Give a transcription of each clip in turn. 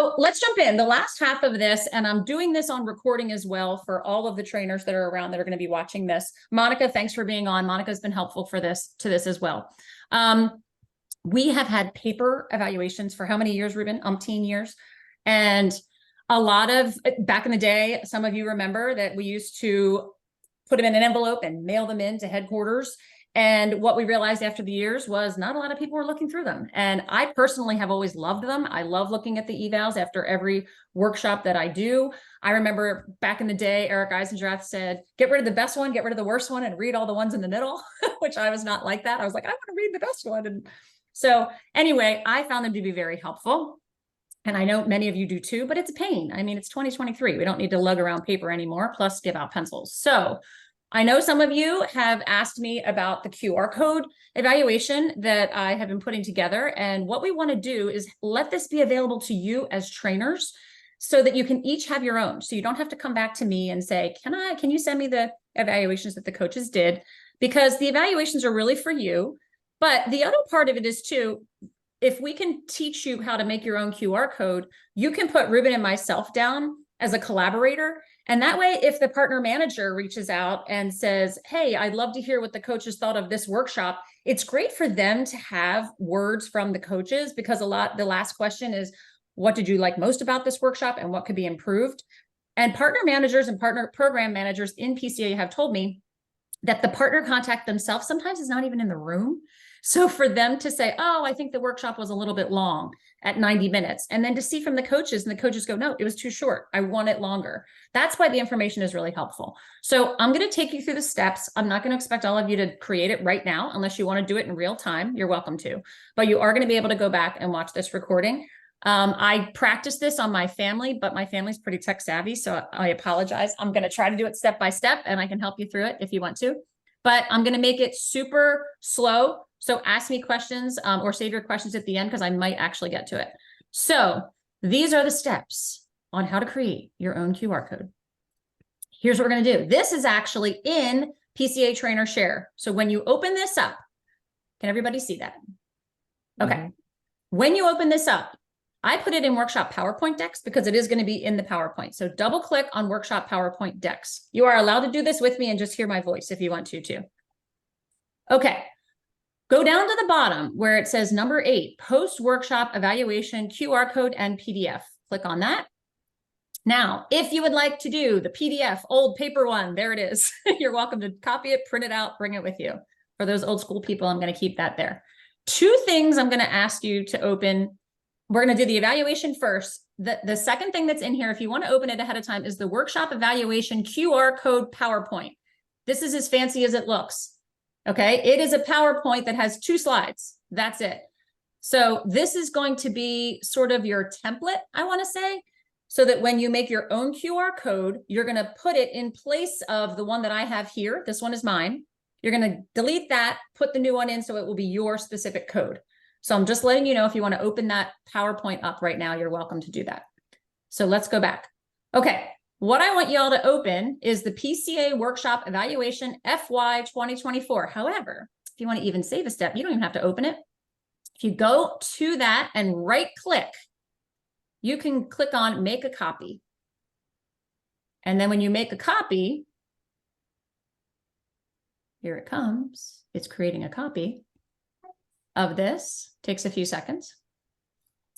So let's jump in. The last half of this, and I'm doing this on recording as well for all of the trainers that are around that are going to be watching this. Monica, thanks for being on. Monica's been helpful for this as well. We have had paper evaluations for how many years, Ruben? Umpteen years. And a lot of, back in the day, some of you remember that we used to put them in an envelope and mail them in to headquarters. And what we realized after the years was not a lot of people were looking through them. And I personally have always loved them. I love looking at the evals after every workshop that I do. I remember back in the day, Eric Eisendrath said, get rid of the best one, get rid of the worst one, and read all the ones in the middle, which I was not like that. I was like, I want to read the best one. And so anyway, I found them to be very helpful. And I know many of you do too, but it's a pain. I mean, it's 2023. We don't need to lug around paper anymore, plus give out pencils. So I know some of you have asked me about the QR code evaluation that I have been putting together. And what we want to do is let this be available to you as trainers so that you can each have your own. So you don't have to come back to me and say, can you send me the evaluations that the coaches did? Because the evaluations are really for you. But the other part of it is too, if we can teach you how to make your own QR code, you can put Ruben and myself down as a collaborator. And that way, if the partner manager reaches out and says, hey, I'd love to hear what the coaches thought of this workshop, it's great for them to have words from the coaches, because the last question is, what did you like most about this workshop and what could be improved? And partner managers and partner program managers in PCA have told me that the partner contact themselves sometimes is not even in the room. So for them to say, oh, I think the workshop was a little bit long at 90 minutes. And then to see from the coaches, and the coaches go, no, it was too short. I want it longer. That's why the information is really helpful. So I'm going to take you through the steps. I'm not going to expect all of you to create it right now, unless you want to do it in real time. You're welcome to, but you are going to be able to go back and watch this recording. I practiced this on my family, but my family's pretty tech savvy. So I apologize. I'm going to try to do it step by step, and I can help you through it if you want to, but I'm going to make it super slow. So ask me questions or save your questions at the end, because I might actually get to it. So these are the steps on how to create your own QR code. Here's what we're going to do. This is actually in PCA Trainer Share. So when you open this up, can everybody see that? Okay. Mm-hmm. When you open this up, I put it in Workshop PowerPoint decks because it is going to be in the PowerPoint. So double click on Workshop PowerPoint decks. You are allowed to do this with me and just hear my voice if you want to too. Okay. Go down to the bottom where it says number 8, post-workshop evaluation, QR code, and PDF. Click on that. Now, if you would like to do the PDF, old paper one, there it is. You're welcome to copy it, print it out, bring it with you. For those old school people, I'm going to keep that there. 2 things I'm going to ask you to open. We're going to do the evaluation first. The second thing that's in here, if you want to open it ahead of time, is the workshop evaluation QR code PowerPoint. This is as fancy as it looks. Okay, it is a PowerPoint that has 2 slides. That's it. So this is going to be sort of your template, I want to say, so that when you make your own QR code, you're going to put it in place of the one that I have here. This one is mine. You're going to delete that, put the new one in, so it will be your specific code. So I'm just letting you know, if you want to open that PowerPoint up right now, you're welcome to do that. So let's go back. Okay. What I want you all to open is the PCA Workshop Evaluation FY 2024. However, if you want to even save a step, you don't even have to open it. If you go to that and right click, you can click on Make a Copy. And then when you make a copy, here it comes. It's creating a copy of this. Takes a few seconds.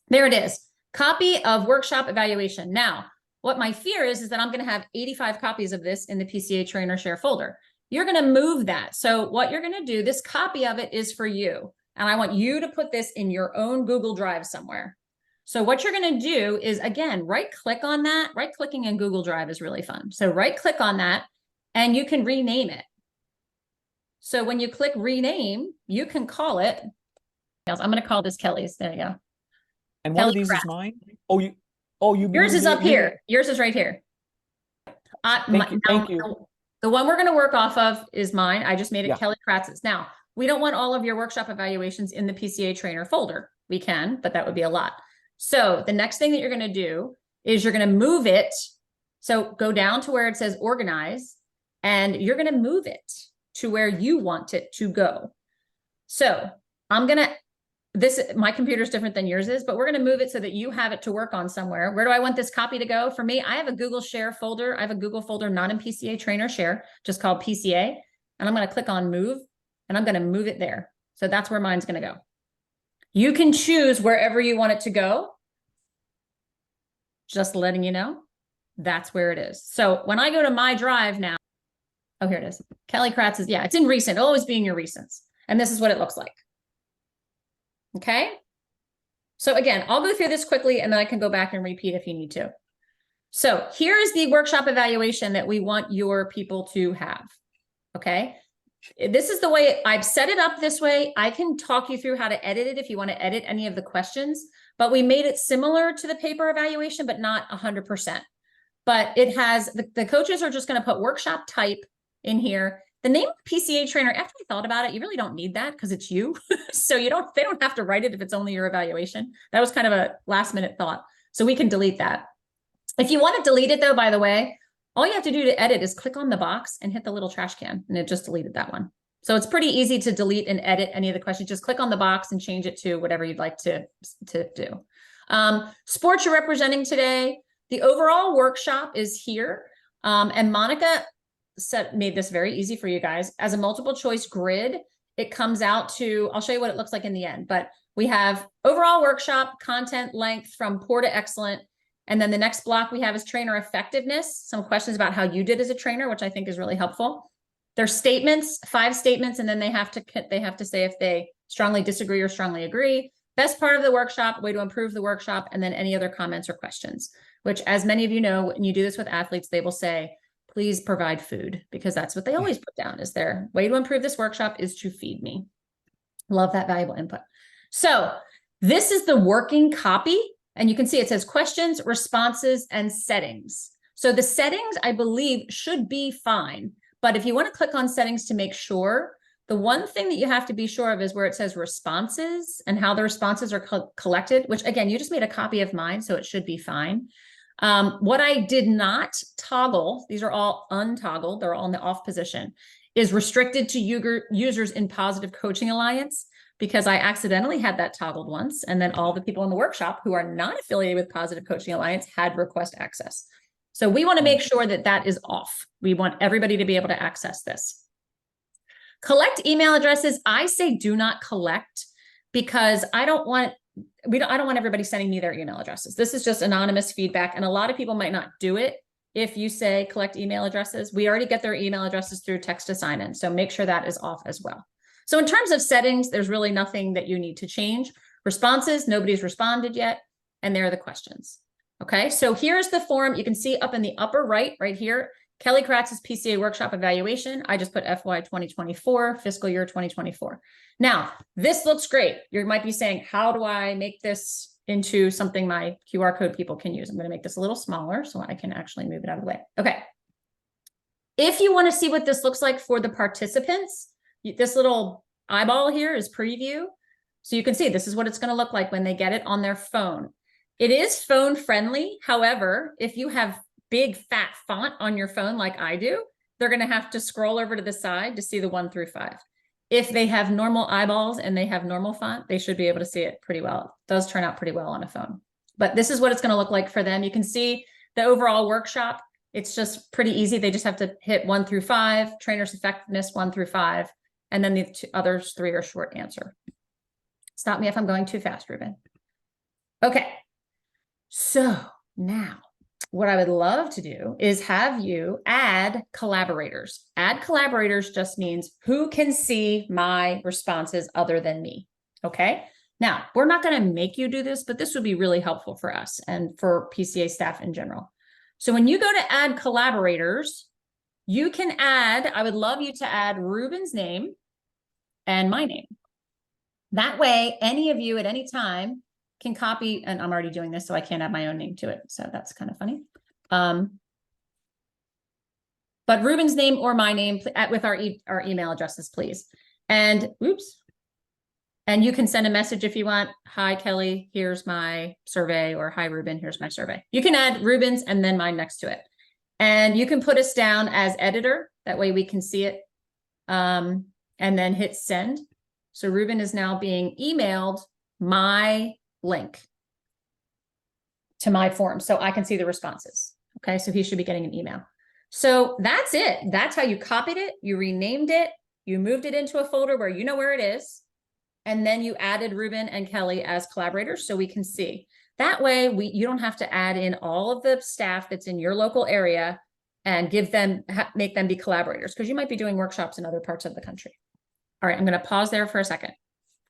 There it is. Copy of Workshop Evaluation. Now, what my fear is that I'm going to have 85 copies of this in the PCA Trainer Share folder. You're going to move that. So what you're going to do, this copy of it is for you. And I want you to put this in your own Google Drive somewhere. So what you're going to do is, again, right click on that. Right clicking in Google Drive is really fun. So right click on that and you can rename it. So when you click rename, you can call it, I'm going to call this Kelly's. There you go. And one of these is mine? Yours is up here. Yours is right here. Thank you. The one we're going to work off of is mine. I just made it Kelly Kratz's. Now, we don't want all of your workshop evaluations in the PCA Trainer folder. We can, but that would be a lot. So the next thing that you're going to do is you're going to move it. So go down to where it says organize, and you're going to move it to where you want it to go. So I'm going to my computer is different than yours is, but we're going to move it so that you have it to work on somewhere. Where do I want this copy to go? For me, I have a Google Share folder. I have a Google folder, not in PCA Trainer Share, just called PCA. And I'm going to click on move and I'm going to move it there. So that's where mine's going to go. You can choose wherever you want it to go. Just letting you know, that's where it is. So when I go to my drive now, oh, here it is. Kelly Kratz is, yeah, it's in recent. It'll always be in your recents. And this is what it looks like. Okay. So again, I'll go through this quickly and then I can go back and repeat if you need to. So here is the workshop evaluation that we want your people to have. Okay. This is the way I've set it up this way. I can talk you through how to edit it if you want to edit any of the questions, but we made it similar to the paper evaluation, but not 100%. But it has, the coaches are just going to put workshop type in here. The name of PCA trainer, after I thought about it, you really don't need that because it's you. So they don't have to write it if it's only your evaluation. That was kind of a last minute thought. So we can delete that. If you want to delete it though, by the way, all you have to do to edit is click on the box and hit the little trash can and it just deleted that one. So it's pretty easy to delete and edit any of the questions. Just click on the box and change it to whatever you'd like to do. Sports you're representing today. The overall workshop is here. And Monica made this very easy for you guys. As a multiple choice grid, it comes out to, I'll show you what it looks like in the end, but we have overall workshop, content length from poor to excellent. And then the next block we have is trainer effectiveness, some questions about how you did as a trainer, which I think is really helpful. There's statements, 5 statements, and then they have to say if they strongly disagree or strongly agree. Best part of the workshop, way to improve the workshop, and then any other comments or questions, which as many of you know, when you do this with athletes, they will say, please provide food, because that's what they always put down is their way to improve this workshop is to feed me. Love that valuable input. So this is the working copy. And you can see it says questions, responses, and settings. So the settings, I believe, should be fine. But if you want to click on settings to make sure, the one thing that you have to be sure of is where it says responses and how the responses are collected, which again, you just made a copy of mine, so it should be fine. What I did not toggle, these are all untoggled, they're all in the off position, is restricted to users in Positive Coaching Alliance, because I accidentally had that toggled once. And then all the people in the workshop who are not affiliated with Positive Coaching Alliance had request access. So we want to make sure that that is off. We want everybody to be able to access this. Collect email addresses. I say do not collect because I don't want everybody sending me their email addresses. This is just anonymous feedback. And a lot of people might not do it. If you say collect email addresses, we already get their email addresses through text to sign in. So make sure that is off as well. So in terms of settings, there's really nothing that you need to change. Responses, nobody's responded yet. And there are the questions. Okay, so here's the form. You can see up in the upper right here, Kelly Kratz's PCA workshop evaluation. I just put FY 2024, fiscal year 2024. Now, this looks great. You might be saying, how do I make this into something my QR code people can use? I'm going to make this a little smaller so I can actually move it out of the way. Okay. If you want to see what this looks like for the participants, this little eyeball here is preview. So you can see this is what it's going to look like when they get it on their phone. It is phone friendly. However, if you have big fat font on your phone like I do, they're going to have to scroll over to the side to see the 1 through 5. If they have normal eyeballs and they have normal font, they should be able to see it pretty well. It does turn out pretty well on a phone. But this is what it's going to look like for them. You can see the overall workshop. It's just pretty easy. They just have to hit 1 through 5, trainer's effectiveness 1 through 5. And then the others 3 are short answer. Stop me if I'm going too fast, Ruben. Okay. So now what I would love to do is have you add collaborators. Add collaborators just means who can see my responses other than me. Okay. Now we're not going to make you do this, but this would be really helpful for us and for PCA staff in general. So when you go to add collaborators, you can add, I would love you to add Ruben's name and my name. That way, any of you at any time can copy, and I'm already doing this, so I can't add my own name to it. So that's kind of funny. But Ruben's name or my name with our email addresses, please. And oops. And you can send a message if you want. Hi, Kelly, here's my survey, or hi, Ruben, here's my survey. You can add Ruben's and then mine next to it. And you can put us down as editor. That way we can see it. And then hit send. So Ruben is now being emailed my link to my form so I can see the responses. Okay, so he should be getting an email. So that's it. That's how you copied it, you renamed it, you moved it into a folder where you know where it is, and then you added Ruben and Kelly as collaborators so we can see. That way, you don't have to add in all of the staff that's in your local area and make them be collaborators, because you might be doing workshops in other parts of the country. All right, I'm going to pause there for a second.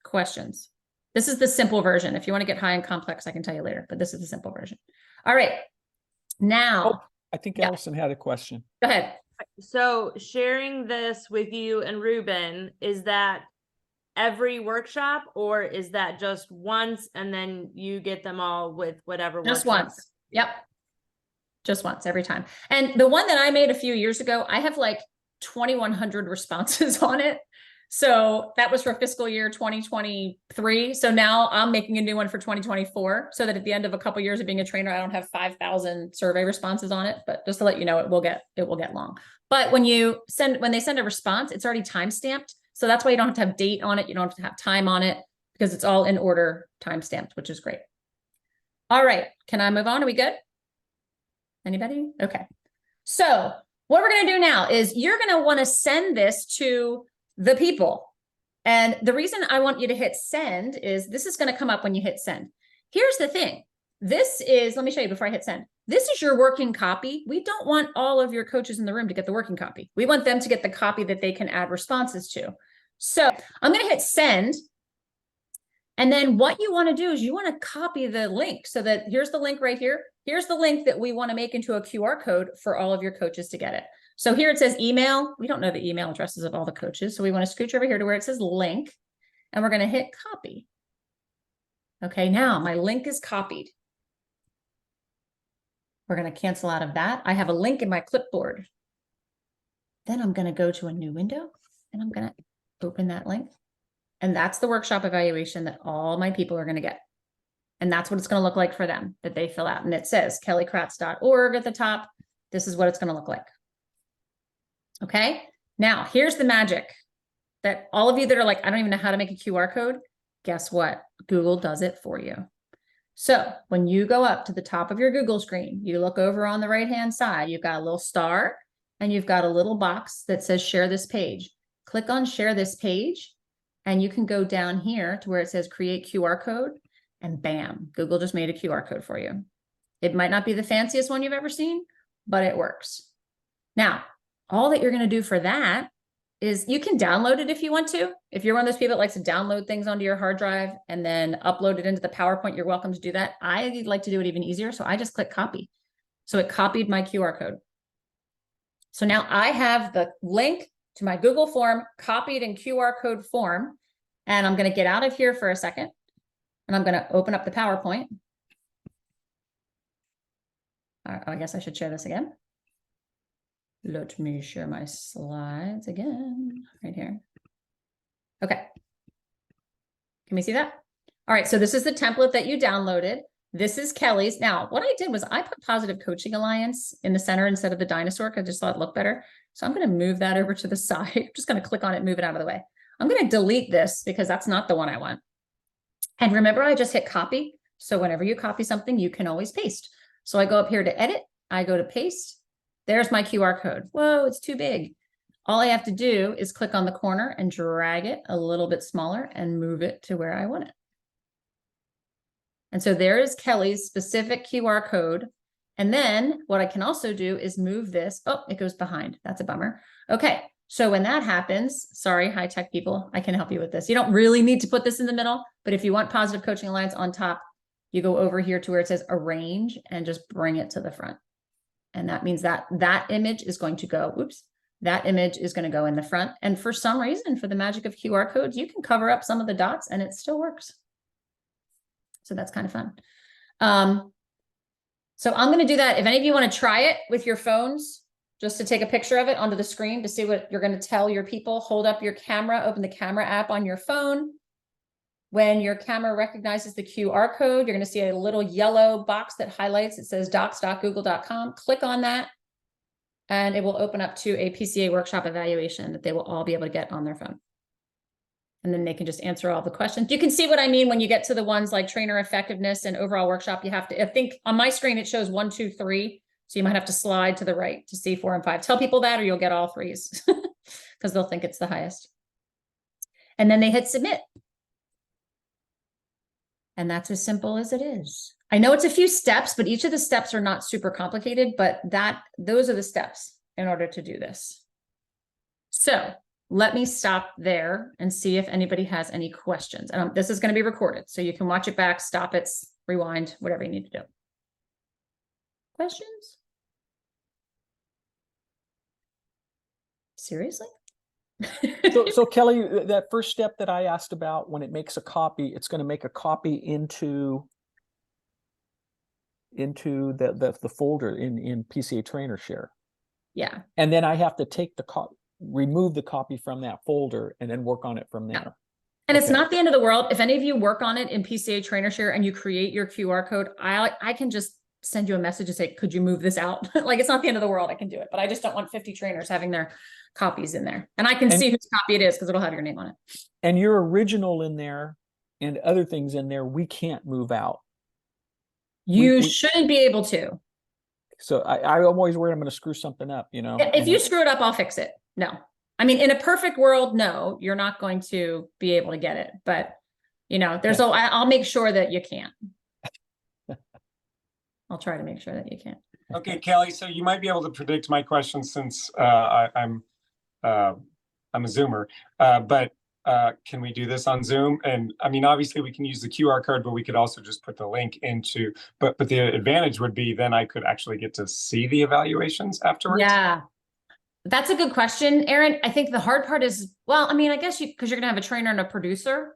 Questions? This is the simple version. If you want to get high and complex, I can tell you later, but this is the simple version. All right. Now, I think Yeah. Allison had a question. go ahead. So sharing this with you and Ruben, is that every workshop, or is that just once and then you get them all with whatever Just workshop? once. Yep. Just once every time. And the one that I made a few years ago, I have like 2,100 responses on it. So that was for fiscal year 2023. So now I'm making a new one for 2024, so that at the end of a couple years of being a trainer, I don't have 5,000 survey responses on it. But just to let you know, it will get long. But when they send a response, it's already time stamped. So that's why you don't have to have date on it. You don't have to have time on it, because it's all in order time stamped, which is great. All right. Can I move on? Are we good? Anybody? Okay. So what we're going to do now is you're going to want to send this to the people. And the reason I want you to hit send is this is going to come up when you hit send. Here's the thing. This is, let me show you before I hit send. This is your working copy. We don't want all of your coaches in the room to get the working copy. We want them to get the copy that they can add responses to. So I'm going to hit send. And then what you want to do is you want to copy the link, so that here's the link right here. Here's the link that we want to make into a QR code for all of your coaches to get it. So here it says email. We don't know the email addresses of all the coaches. So we want to scooch over here to where it says link, and we're going to hit copy. Okay, now my link is copied. We're going to cancel out of that. I have a link in my clipboard. Then I'm going to go to a new window, and I'm going to open that link. And that's the workshop evaluation that all my people are going to get. And that's what it's going to look like for them, that they fill out. And it says kellykratz.org at the top. This is what it's going to look like. Okay. Now here's the magic that all of you that are like, I don't even know how to make a QR code. Guess what? Google does it for you. So when you go up to the top of your Google screen, you look over on the right-hand side, you've got a little star and you've got a little box that says share this page. Click on share this page. And you can go down here to where it says create QR code, and bam, Google just made a QR code for you. It might not be the fanciest one you've ever seen, but it works. Now, all that you're going to do for that is you can download it if you want to. If you're one of those people that likes to download things onto your hard drive and then upload it into the PowerPoint, you're welcome to do that. I like to do it even easier. So I just click copy. So it copied my QR code. So now I have the link to my Google form copied in QR code form. And I'm going to get out of here for a second. And I'm going to open up the PowerPoint. I guess I should share this again. Let me share my slides again, right here. Okay. Can we see that? All right, so this is the template that you downloaded. This is Kelly's. Now, what I did was I put Positive Coaching Alliance in the center instead of the dinosaur, because I just thought it looked better. So I'm going to move that over to the side. I'm just going to click on it, move it out of the way. I'm going to delete this because that's not the one I want. And remember, I just hit copy. So whenever you copy something, you can always paste. So I go up here to edit. I go to paste. There's my QR code. Whoa, it's too big. All I have to do is click on the corner and drag it a little bit smaller and move it to where I want it. And so there is Kelly's specific QR code. And then what I can also do is move this. Oh, it goes behind. That's a bummer. Okay. So when that happens, sorry, high tech people, I can help you with this. You don't really need to put this in the middle, but if you want Positive Coaching Alliance on top, you go over here to where it says arrange and just bring it to the front. And that means that that image is going to go, oops, that image is going to go in the front. And for some reason, for the magic of QR codes, you can cover up some of the dots and it still works. So that's kind of fun. So I'm going to do that. If any of you want to try it with your phones, just to take a picture of it onto the screen to see what you're going to tell your people, hold up your camera, open the camera app on your phone. When your camera recognizes the QR code, you're going to see a little yellow box that highlights. It says docs.google.com. Click on that, and it will open up to a PCA workshop evaluation that they will all be able to get on their phone. And then they can just answer all the questions. You can see what I mean when you get to the ones like trainer effectiveness and overall workshop. You have to, I think on my screen, it shows 1, 2, 3. So you might have to slide to the right to see 4 and 5. Tell people that, or you'll get all 3s because they'll think it's the highest. And then they hit submit. And that's as simple as it is. I know it's a few steps, but each of the steps are not super complicated, but those are the steps in order to do this. So let me stop there and see if anybody has any questions. And this is going to be recorded, so you can watch it back, stop it, rewind, whatever you need to do. Questions? Seriously? So Kelly, that first step that I asked about, when it makes a copy, it's going to make a copy into the folder in PCA Trainer Share. Yeah. And then I have to take remove the copy from that folder and then work on it from there. Yeah. And it's not the end of the world. If any of you work on it in PCA Trainer Share and you create your QR code, I can just send you a message and say, could you move this out? Like, it's not the end of the world. I can do it, but I just don't want 50 trainers having their copies in there. And I can see whose copy it is because it'll have your name on it. And your original in there and other things in there, we can't move out. You shouldn't be able to. So I'm always worried I'm going to screw something up, you know? If you screw it up, I'll fix it. No. I mean, in a perfect world, no, you're not going to be able to get it. But, you know, I'll make sure that you can. I'll try to make sure that you can. Okay, Kelly, so you might be able to predict my question since I'm a Zoomer, but can we do this on Zoom? And I mean, obviously we can use the QR code, but we could also just put the link into, but the advantage would be then I could actually get to see the evaluations afterwards. Yeah, that's a good question, Aaron. I think the hard part is, well, I mean, I guess because you're gonna have a trainer and a producer.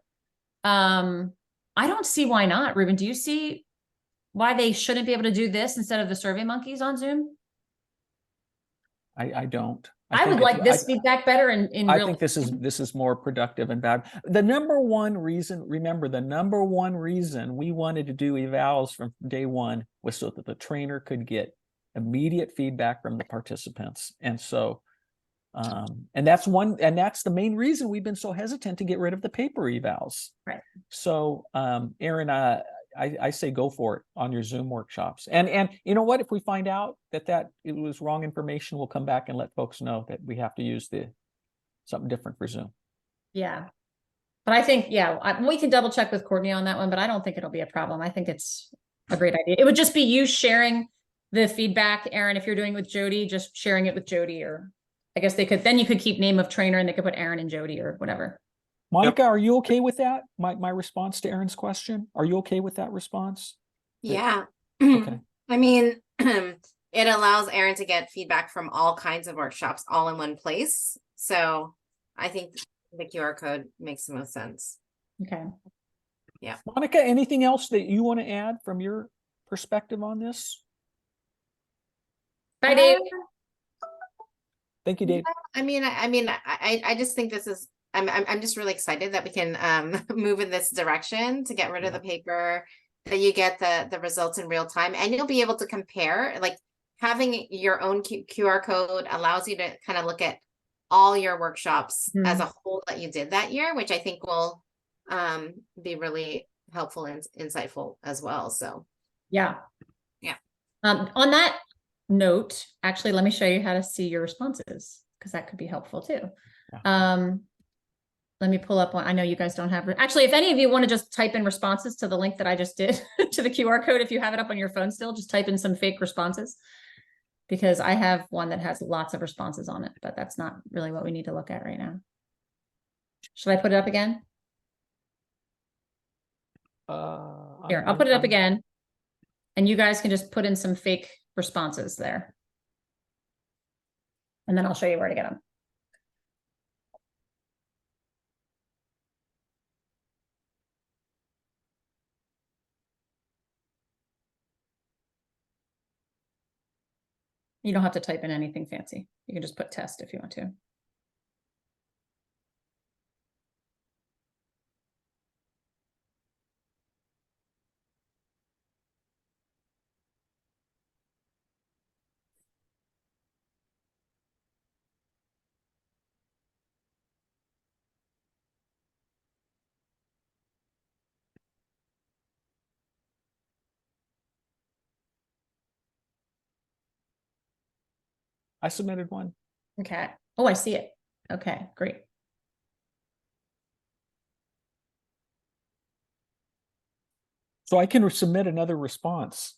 I don't see why not. Ruben, do you see why they shouldn't be able to do this instead of the Survey Monkeys on Zoom? I don't. I would like this feedback better in I real. think this is more productive and bad. The number one reason, remember, the number one reason we wanted to do evals from day one was so that the trainer could get immediate feedback from the participants. And so, and that's the main reason we've been so hesitant to get rid of the paper evals. Right. So, Aaron, I say go for it on your Zoom workshops. And you know what? If we find out that it was wrong information, we'll come back and let folks know that we have to use something different for Zoom. Yeah. But I think, we can double check with Courtney on that one, but I don't think it'll be a problem. I think it's a great idea. It would just be you sharing the feedback, Aaron, if you're doing it with Jody, just sharing it with Jody, or I guess then you could keep name of trainer and they could put Aaron and Jody or whatever. Monica, are you okay with that? My response to Aaron's question? Are you okay with that response? Yeah. Okay. I mean, it allows Aaron to get feedback from all kinds of workshops all in one place. So I think the QR code makes the most sense. Okay. Yeah. Monica, anything else that you want to add from your perspective on this? Bye, Dave. Thank you, Dave. I just think this is, I'm just really excited that we can move in this direction to get rid of the paper, that you get the results in real time, and you'll be able to compare. Like, having your own QR code allows you to kind of look at all your workshops as a whole that you did that year, which I think will be really helpful and insightful as well. So Yeah. On that note, actually, let me show you how to see your responses, because that could be helpful too. Yeah. Let me pull up one. I know you guys don't have, actually, if any of you want to just type in responses to the link that I just did to the QR code, if you have it up on your phone still, just type in some fake responses, because I have one that has lots of responses on it, but that's not really what we need to look at right now. Should I put it up again? Here, I'll put it up again, and you guys can just put in some fake responses there. And then I'll show you where to get them. You don't have to type in anything fancy. You can just put test if you want to. I submitted one. Okay. Oh, I see it. Okay, great. So I can submit another response.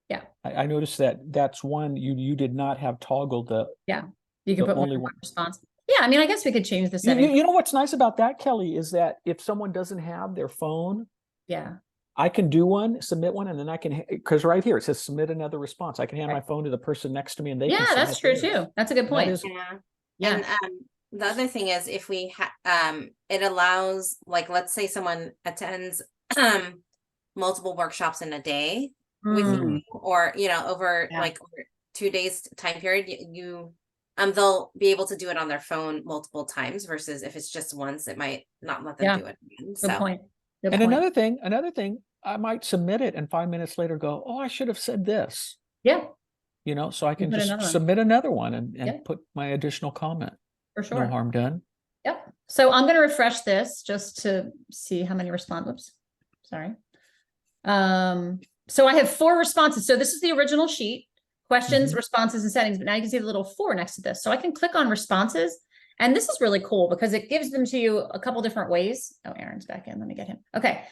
Yeah. I noticed that that's one you did not have toggled the You can The put more only than one one. response. Yeah, I mean, I guess we could change the you, setting. you know what's nice about that, Kelly, is that if someone doesn't have their phone, Yeah. I can do one, submit one, and then I can, because right here it says submit another response. I can hand Right. my phone to the person next to me and they Yeah, can that's submit true theirs. too. That's a good That point. is, Yeah. Yeah. And the other thing is if we it allows, like, let's say someone attends multiple workshops in a day with Mm, you, or over Yeah. like over 2 days time period, they'll be able to do it on their phone multiple times versus if it's just once, it might not let them Yeah. do it again. Good So point. Good and point. another thing, I might submit it and 5 minutes later go, oh, I should have said this, Yeah, so I can put just another one. submit another one and Yeah. put my additional comment. for No sure. harm done. Yep. So I'm going to refresh this just to see how many response. Oops. Sorry. So I have 4 responses. So this is the original sheet, questions, Mhm. responses, and settings. But now you can see the little 4 next to this. So I can click on responses. And this is really cool because it gives them to you a couple different ways. Oh, Aaron's back in. Let me get him. Okay.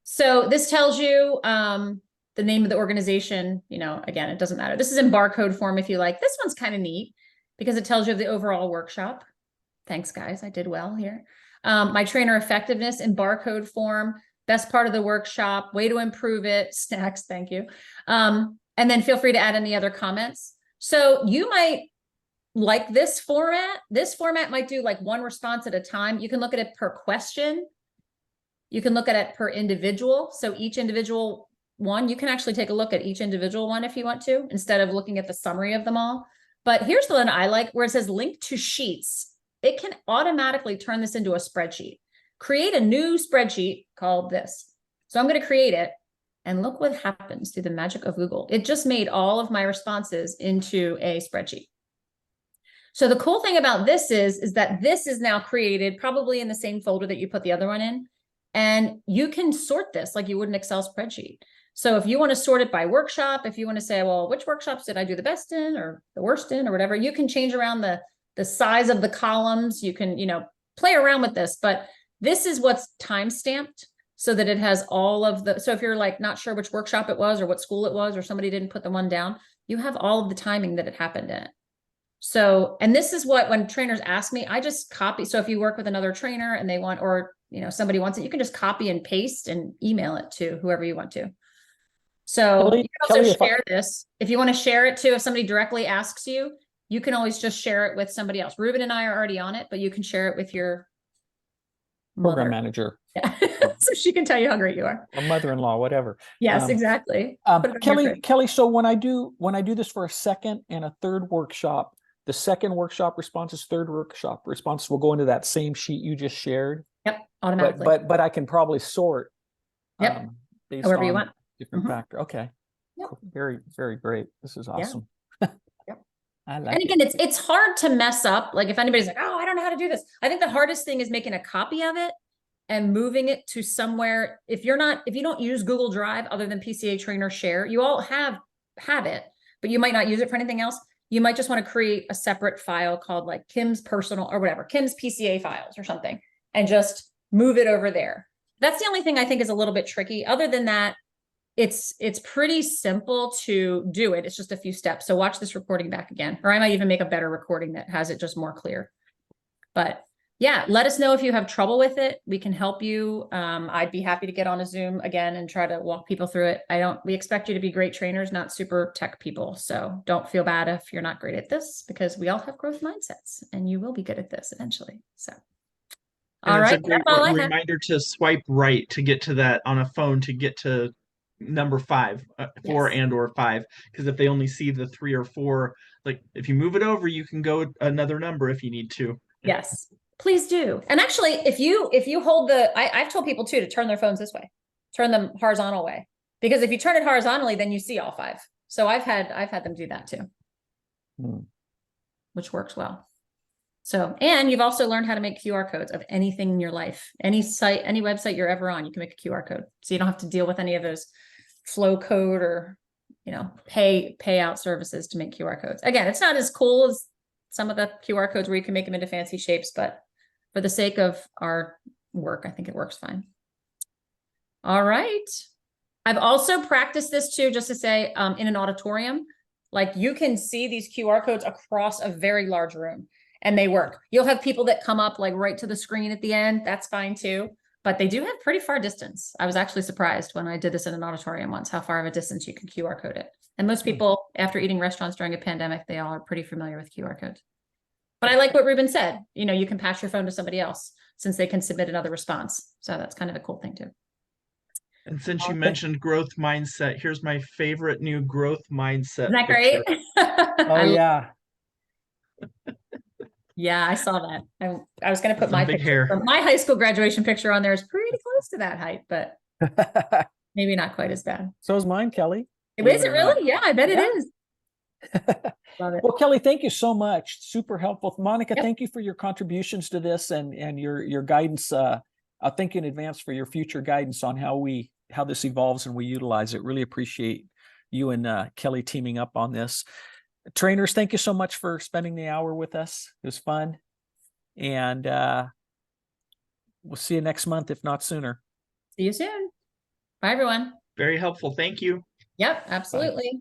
So this tells you the name of the organization. Again, it doesn't matter. This is in barcode form if you like. This one's kind of neat because it tells you the overall workshop. Thanks, guys. I did well here. My trainer effectiveness in barcode form, best part of the workshop, way to improve it, snacks, thank you. And then feel free to add any other comments. So you might like this format. This format might do like one response at a time. You can look at it per question. You can look at it per individual. So each individual one, you can actually take a look at each individual one if you want to, instead of looking at the summary of them all. But here's the one I like where it says link to sheets. It can automatically turn this into a spreadsheet. Create a new spreadsheet called this. So I'm going to create it. And look what happens through the magic of Google. It just made all of my responses into a spreadsheet. So the cool thing about this is that this is now created probably in the same folder that you put the other one in. And you can sort this like you would an Excel spreadsheet. So if you want to sort it by workshop, if you want to say, well, which workshops did I do the best in or the worst in or whatever, you can change around the size of the columns. You can, play around with this, but this is what's time stamped so that it has all of the, so if you're like not sure which workshop it was or what school it was, or somebody didn't put the one down, you have all of the timing that it happened in it. So, and this is what, when trainers ask me, I just copy. So if you work with another trainer and they want, or, somebody wants it, you can just copy and paste and email it to whoever you want to. So you can also share this. If you want to share it too, if somebody directly asks you, you can always just share it with somebody else. Ruben and I are already on it, but you can share it with your Program mother. manager. Yeah. So she can tell you how great you are. Or mother-in-law, whatever. Yes, exactly. Put it on your fridge. Kelly, so when I do this for a second and a third workshop, the second workshop responses, third workshop responses will go into that same sheet you just shared. Yep, automatically. But I can probably sort Yep. based However on you want. different factor. Okay. Yep. Cool. Very, very great. This is awesome. Yep. I like And again, it's hard to mess up. Like if anybody's like, oh, I don't know how to do this. I think the hardest thing is making a copy of it and moving it to somewhere. If you don't use Google Drive other than PCA Trainer Share, you all have it, but you might not use it for anything else. You might just want to create a separate file called like Kim's personal or whatever, Kim's PCA files or something, and just move it over there. That's the only thing I think is a little bit tricky. Other than that, it's pretty simple to do it. It's just a few steps. So watch this recording back again, or I might even make a better recording that has it just more clear. But yeah, let us know if you have trouble with it. We can help you. I'd be happy to get on a Zoom again and try to walk people through it. We expect you to be great trainers, not super tech people. So don't feel bad if you're not great at this, because we all have growth mindsets and you will be good at this eventually. So. And all it's right. a great reminder to swipe right to get to that on a phone, to get to number 5, 4 Yes. and or 5, because if they only see the 3 or 4, like if you move it over, you can go another number if you need to. Yes, please do. And actually, if you hold I've told people too to turn their phones this way, turn them horizontal way, because if you turn it horizontally, then you see all 5. So I've had them do that too, which works well. So, and you've also learned how to make QR codes of anything in your life, any site, any website you're ever on, you can make a QR code. So you don't have to deal with any of those flow code or pay out services to make QR codes. Again, it's not as cool as some of the QR codes where you can make them into fancy shapes, but for the sake of our work, I think it works fine. All right. I've also practiced this too, just to say, in an auditorium, like you can see these QR codes across a very large room and they work. You'll have people that come up like right to the screen at the end. That's fine too, but they do have pretty far distance. I was actually surprised when I did this in an auditorium once, how far of a distance you can QR code it. And most people, after eating restaurants during a pandemic, they all are pretty familiar with QR codes. But I like what Ruben said, you can pass your phone to somebody else since they can submit another response. So that's kind of a cool thing too. And since you Okay. mentioned growth mindset, here's my favorite new growth mindset. Isn't that great? Oh yeah. Yeah, I saw that. I was going to put Some my big picture, hair. my high school graduation picture on there is pretty close to that height, but maybe not quite as bad. So is mine, Kelly. Is Believe it or not. really? Yeah, I bet Yeah. it is. Love it. Well, Kelly, thank you so much. Super helpful. Monica, Yep. thank you for your contributions to this and your guidance. I'll thank you in advance for your future guidance on how this evolves and we utilize it. Really appreciate you and Kelly teaming up on this. Trainers, thank you so much for spending the hour with us. It was fun. And we'll see you next month, if not sooner. See you soon. Bye, everyone. Very helpful. Thank you. Yep, absolutely.